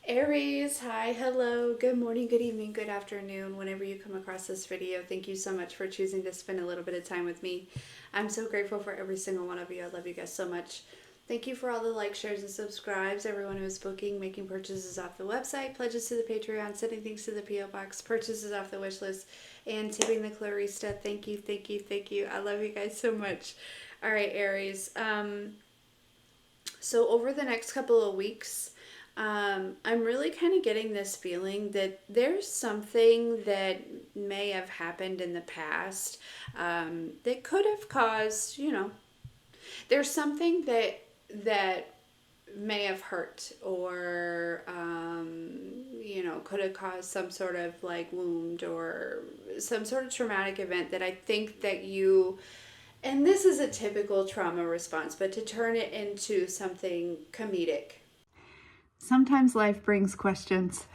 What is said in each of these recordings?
Aries, hi, hello, good morning, good evening, good afternoon, whenever you come across this video. Thank you so much for choosing to spend a little bit of time with me. I'm so grateful for every single one of you. I love you guys so much. Thank you for all the likes, shares, and subscribes. Everyone who is booking, making purchases off the website, pledges to the Patreon, sending things to the P.O. Box, purchases off the wish list, and tipping the Clarista. Thank you, thank you, thank you. I love you guys so much. All right, Aries. So over the next couple of weeks, I'm really kind of getting this feeling that there's something that may have happened in the past that could have caused, there's something that may have hurt or, could have caused some sort of like wound or some sort of traumatic event that I think that you, and this is a typical trauma response, but to turn it into something comedic. Sometimes life brings questions.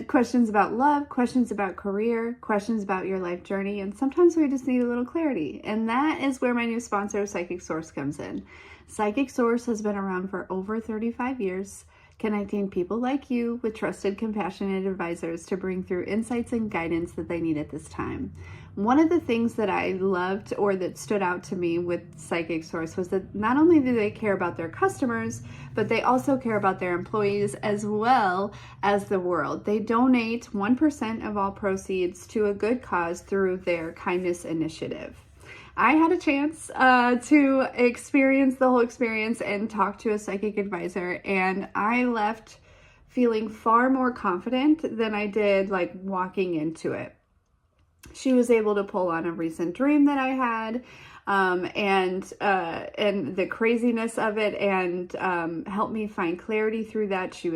Questions about love, questions about career, questions about your life journey, and sometimes we just need a little clarity. And that is where my new sponsor, Psychic Source, comes in. Psychic Source has been around for over 35 years, connecting people like you with trusted, compassionate advisors to bring through insights and guidance that they need at this time. One of the things that I loved or that stood out to me with Psychic Source was that not only do they care about their customers, but they also care about their employees as well as the world. They donate 1% of all proceeds to a good cause through their kindness initiative. I had a chance to experience the whole experience and talk to a psychic advisor, and I left feeling far more confident than I did like walking into it. She was able to pull on a recent dream that I had, and the craziness of it, and help me find clarity through that. She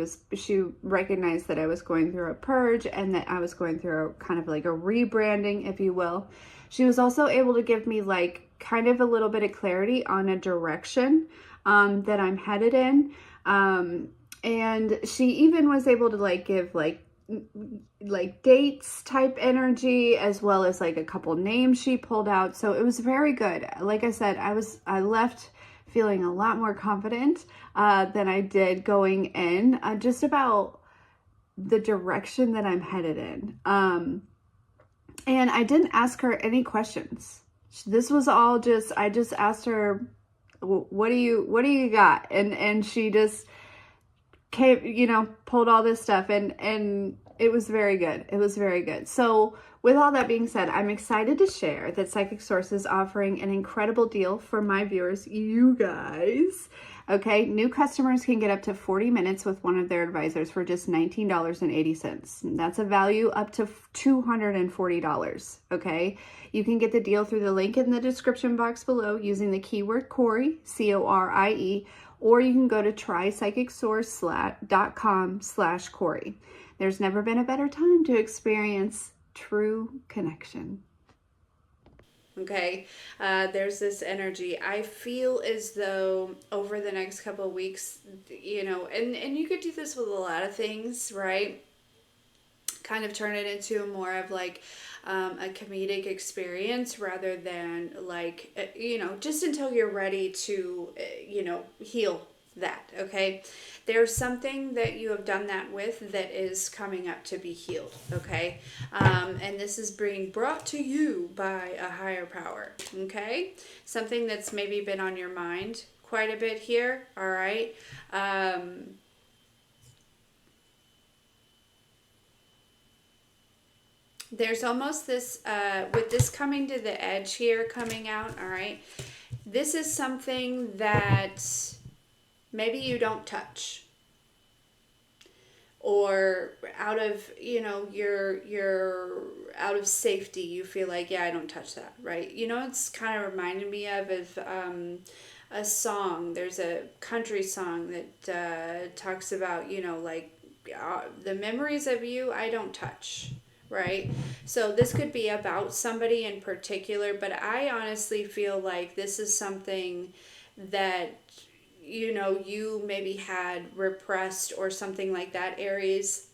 recognized that I was going through a purge and that I was going through a kind of like a rebranding, if you will. She was also able to give me like kind of a little bit of clarity on a direction that I'm headed in, and she even was able to like give like dates type energy, as well as like a couple names she pulled out. So it was very good. Like I said, I left feeling a lot more confident than I did going in, just about the direction that I'm headed in. And I didn't ask her any questions. This was all just, I just asked her, what do you got? And she just came, pulled all this stuff, and it was very good. It was very good. So with all that being said, I'm excited to share that Psychic Source is offering an incredible deal for my viewers, you guys. Okay, new customers can get up to 40 minutes with one of their advisors for just $19.80. That's a value up to $240, okay? You can get the deal through the link in the description box below using the keyword Corie, Corie, or you can go to trypsychicsource.com/Corie. There's never been a better time to experience true connection. Okay, there's this energy. I feel as though over the next couple of weeks, and you could do this with a lot of things, right? Kind of turn it into more of like a comedic experience rather than like, just until you're ready to, heal that, okay? There's something that you have done that with that is coming up to be healed, okay? And this is being brought to you by a higher power, okay? Something that's maybe been on your mind quite a bit here, all right? There's almost this, with this coming to the edge here, coming out, all right? This is something that maybe you don't touch, or out of, you're out of safety, you feel like, yeah, I don't touch that, right? It's kind of reminded me of a song. There's a country song that talks about, the memories of you I don't touch, right? So this could be about somebody in particular, but I honestly feel like this is something that you maybe had repressed or something like that, Aries.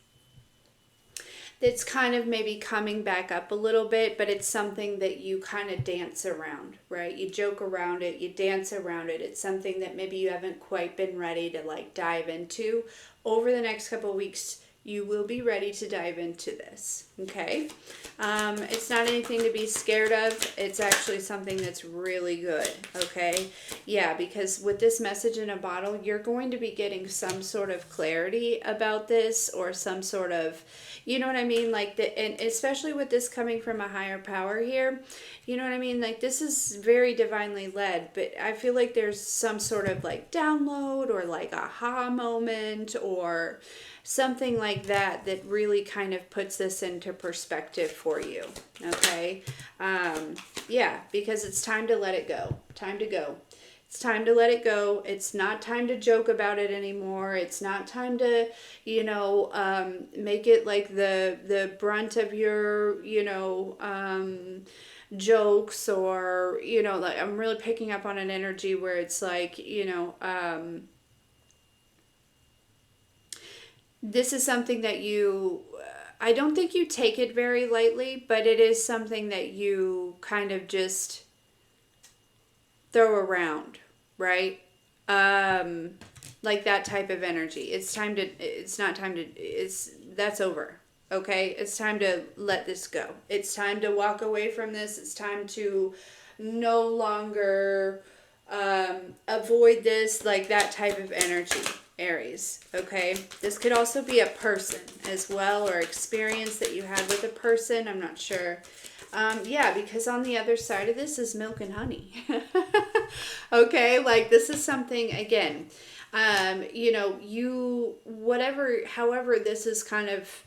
it's kind of maybe coming back up a little bit, but it's something that you kind of dance around, right? You joke around it, you dance around it. It's something that maybe you haven't quite been ready to like dive into. Over the next couple of weeks, you will be ready to dive into this, okay? It's not anything to be scared of. It's actually something that's really good, okay? Yeah, because with this message in a bottle, you're going to be getting some sort of clarity about this, or some sort of, you know what I mean? Like, and especially with this coming from a higher power here, you know what I mean? Like, this is very divinely led, but I feel like there's some sort of like download or like aha moment or something like that that really kind of puts this into perspective for you, okay? Yeah, because it's time to let it go. Time to go. It's time to let it go. It's not time to joke about it anymore. It's not time to, you know, make it like the brunt of your, you know, jokes, or, you know, like, I'm really picking up on an energy where it's like, you know, this is something that you, I don't think you take it very lightly, but it is something that you kind of just throw around, right? Like that type of energy. It's time to, it's not time to, it's, that's over. Okay? It's time to let this go. It's time to walk away from this. It's time to no longer avoid this, like that type of energy, Aries. Okay? This could also be a person as well, or experience that you had with a person. I'm not sure. Yeah, because on the other side of this is milk and honey. Okay, like this is something, again, you know, you, whatever, however this is kind of,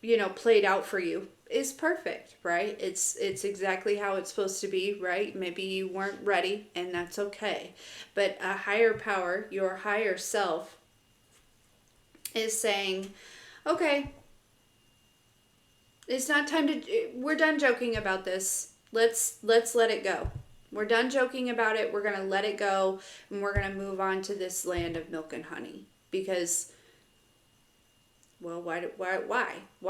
you know, played out for you is perfect, right? It's exactly how it's supposed to be, right? Maybe you weren't ready, and that's okay. But a higher power, your higher self, is saying, okay, it's not time to, we're done joking about this. Let's let it go. We're done joking about it. We're going to let it go, and we're going to move on to this land of milk and honey, because, well, why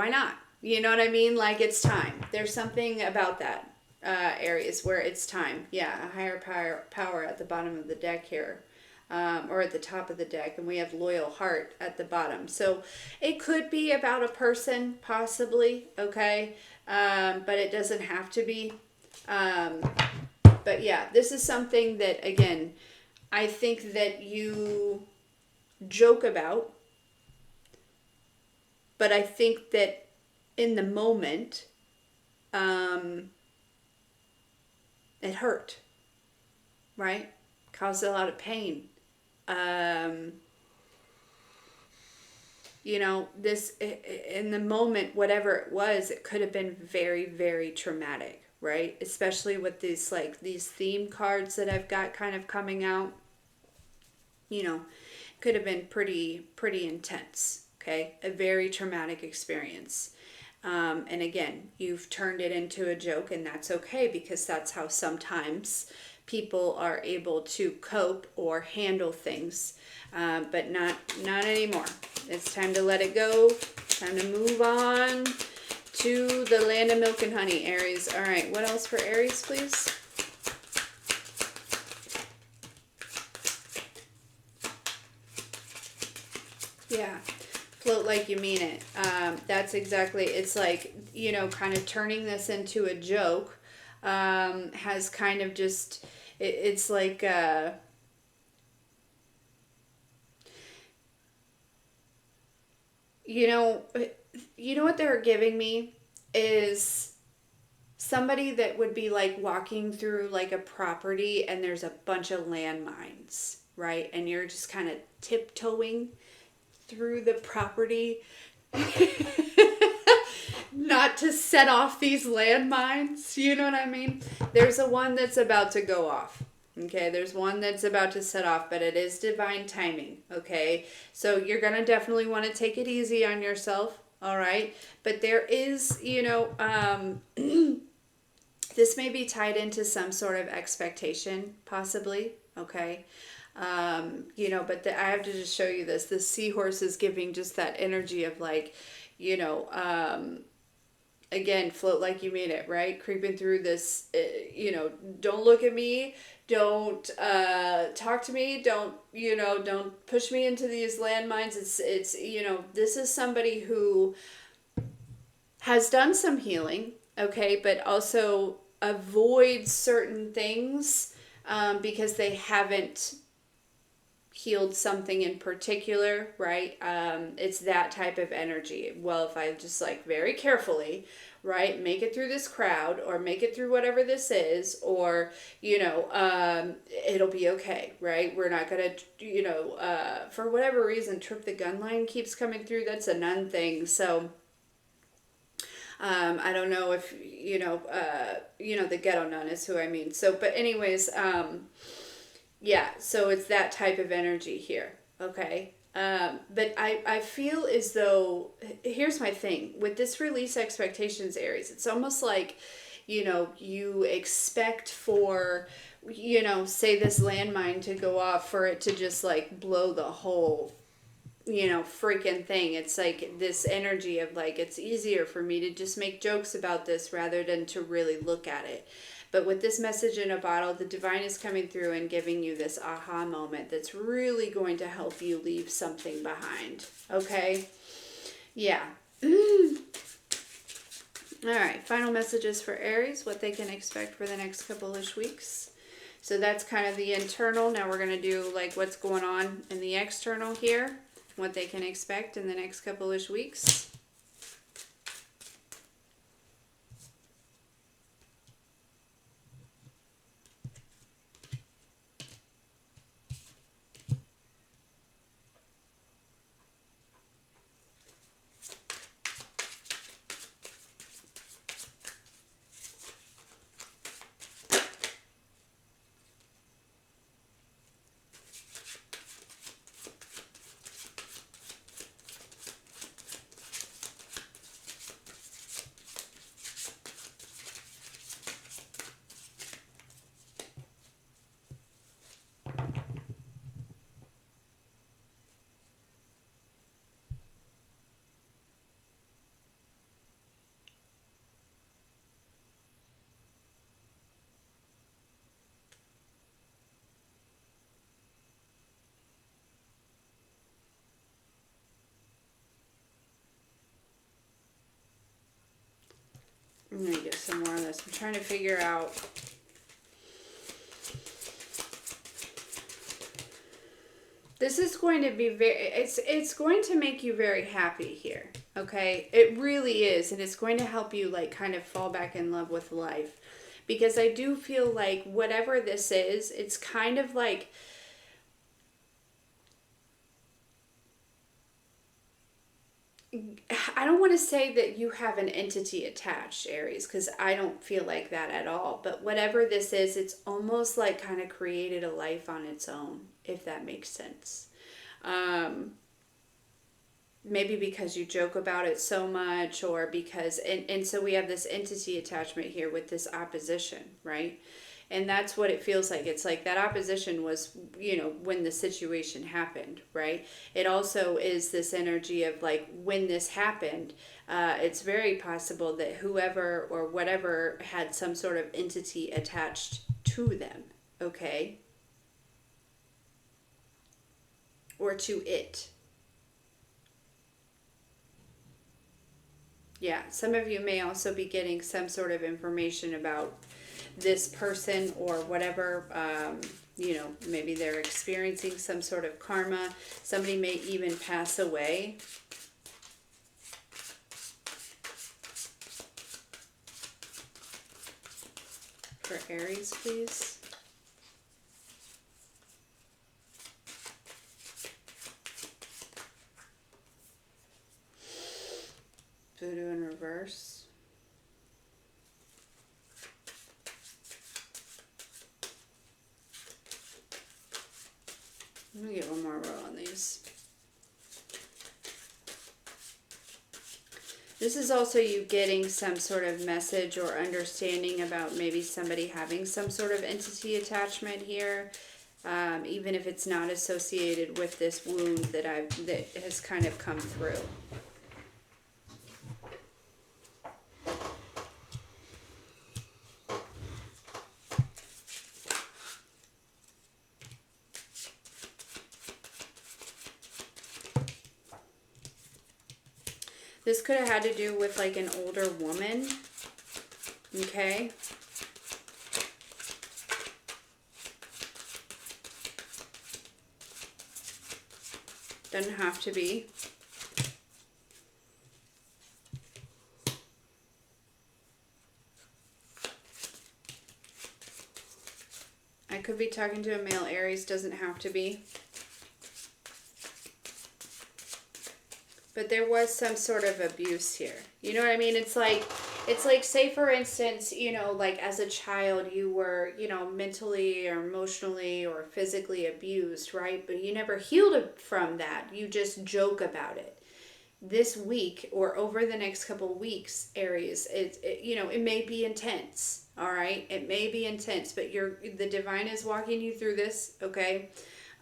not? You know what I mean? Like, it's time. There's something about that, Aries, where it's time. Yeah, a higher power at the bottom of the deck here. Or at the top of the deck, and we have loyal heart at the bottom. So it could be about a person, possibly, okay? But it doesn't have to be. But yeah, this is something that, again, I think that you joke about, but I think that in the moment, it hurt, right? Caused a lot of pain. You know, this, in the moment, whatever it was, it could have been very, very traumatic, right? Especially with these, like, these theme cards that I've got kind of coming out, you know, could have been pretty intense, okay? A very traumatic experience. And again, you've turned it into a joke, and that's okay, because that's how sometimes people are able to cope or handle things, but not anymore. It's time to let it go. Time to move on to the land of milk and honey, Aries. All right, what else for Aries, please? Yeah. Float like you mean it. That's exactly, it's like, you know, kind of turning this into a joke has kind of just, it's like, you know what they're giving me is somebody that would be like walking through like a property, and there's a bunch of landmines, right? And you're just kind of tiptoeing through the property not to set off these landmines. You know what I mean? There's a one that's about to go off. Okay, there's one that's about to set off, but it is divine timing. Okay, so you're going to definitely want to take it easy on yourself. All right, but there is, you know, this may be tied into some sort of expectation, possibly. Okay. You know, but I have to just show you this. The seahorse is giving just that energy of like, you know, again, float like you mean it, right? Creeping through this, don't look at me, don't talk to me, don't push me into these landmines. It's this is somebody who has done some healing, okay, but also avoids certain things because they haven't healed something in particular, right? It's that type of energy. Well, if I just like very carefully, right, make it through this crowd or make it through whatever this is, or, it'll be okay, right? We're not going to, for whatever reason, trip the gun line keeps coming through. That's a nun thing. So, I don't know if, the ghetto nun is who I mean. So, but anyways, yeah, so it's that type of energy here, okay? But I feel as though, here's my thing. With this release expectations, Aries, it's almost like, you expect for, say this landmine to go off for it to just like blow the whole freaking thing. It's like this energy of like, it's easier for me to just make jokes about this rather than to really look at it. But with this message in a bottle, the divine is coming through and giving you this aha moment that's really going to help you leave something behind. Okay? Yeah. All right. Final messages for Aries, what they can expect for the next couple-ish weeks. So that's kind of the internal. Now we're going to do like what's going on in the external here. What they can expect in the next couple-ish weeks. I'm going to get some more of this. I'm trying to figure out. This is going to be it's going to make you very happy here. Okay? It really is. And it's going to help you like kind of fall back in love with life. Because I do feel like whatever this is, it's kind of like I don't want to say that you have an entity attached, Aries, because I don't feel like that at all. But whatever this is, it's almost like kind of created a life on its own, if that makes sense. Maybe because you joke about it so much, or because, and so we have this entity attachment here with this opposition, right? And that's what it feels like. It's like that opposition was, when the situation happened, right? It also is this energy of like when this happened, it's very possible that whoever or whatever had some sort of entity attached to them, okay? Or to it. Yeah, some of you may also be getting some sort of information about this person or whatever, maybe they're experiencing some sort of karma. Somebody may even pass away. For Aries, please. Voodoo in reverse. Let me get one more row on these. This is also you getting some sort of message or understanding about maybe somebody having some sort of entity attachment here, even if it's not associated with this wound that has kind of come through. This could have had to do with like an older woman. Okay. Doesn't have to be. I could be talking to a male Aries, doesn't have to be. But there was some sort of abuse here. You know what I mean? It's like, say for instance, you know, like as a child you were, you know, mentally or emotionally or physically abused, right? But you never healed from that. You just joke about it. This week or over the next couple weeks, Aries, you know, it may be intense. All right, it may be intense, but the divine is walking you through this, okay?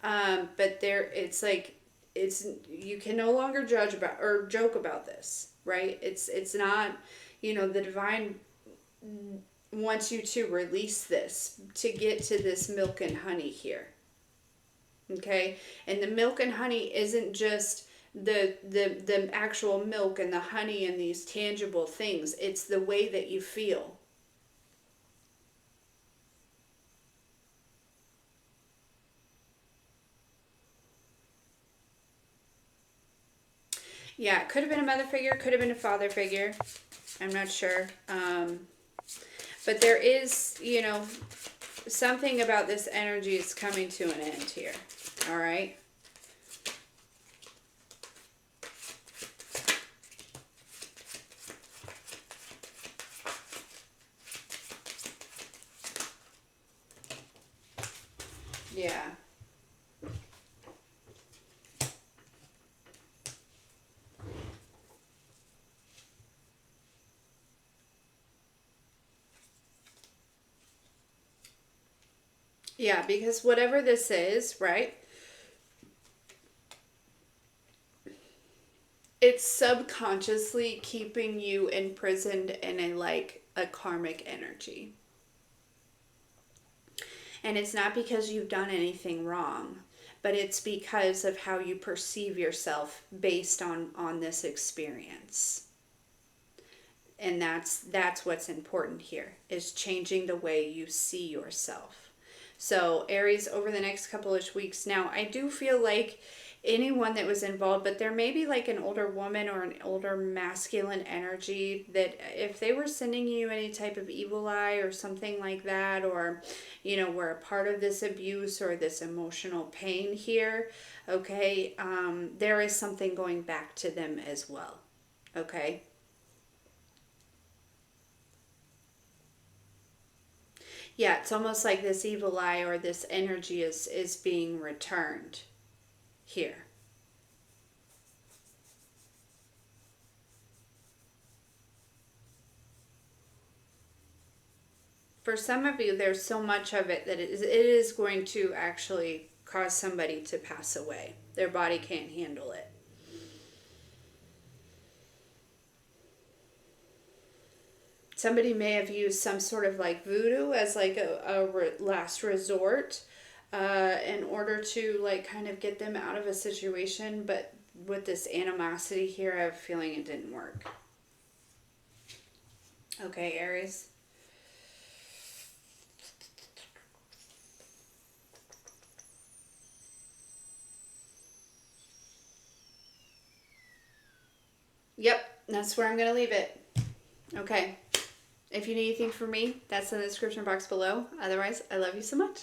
But it's like, you can no longer judge about or joke about this, right? It's not, you know, the divine wants you to release this to get to this milk and honey here, okay? And the milk and honey isn't just the actual milk and the honey and these tangible things. It's the way that you feel. Yeah, it could have been a mother figure, could have been a father figure. I'm not sure. But there is, you know, something about this energy is coming to an end here. All right? Yeah. Yeah, because whatever this is, right? It's subconsciously keeping you imprisoned in a karmic energy. And it's not because you've done anything wrong, but it's because of how you perceive yourself based on this experience. And that's what's important here, is changing the way you see yourself. So Aries, over the next couple of weeks, now I do feel like anyone that was involved, but there may be like an older woman or an older masculine energy that if they were sending you any type of evil eye or something like that, or, you know, were a part of this abuse or this emotional pain here, okay, there is something going back to them as well, okay? Yeah, it's almost like this evil eye or this energy is being returned here. For some of you, there's so much of it that it is going to actually cause somebody to pass away. Their body can't handle it. Somebody may have used some sort of like voodoo as like a last resort in order to like kind of get them out of a situation. But with this animosity here, I have a feeling it didn't work. Okay, Aries. Yep, that's where I'm going to leave it. Okay. If you need anything from me, that's in the description box below. Otherwise, I love you so much.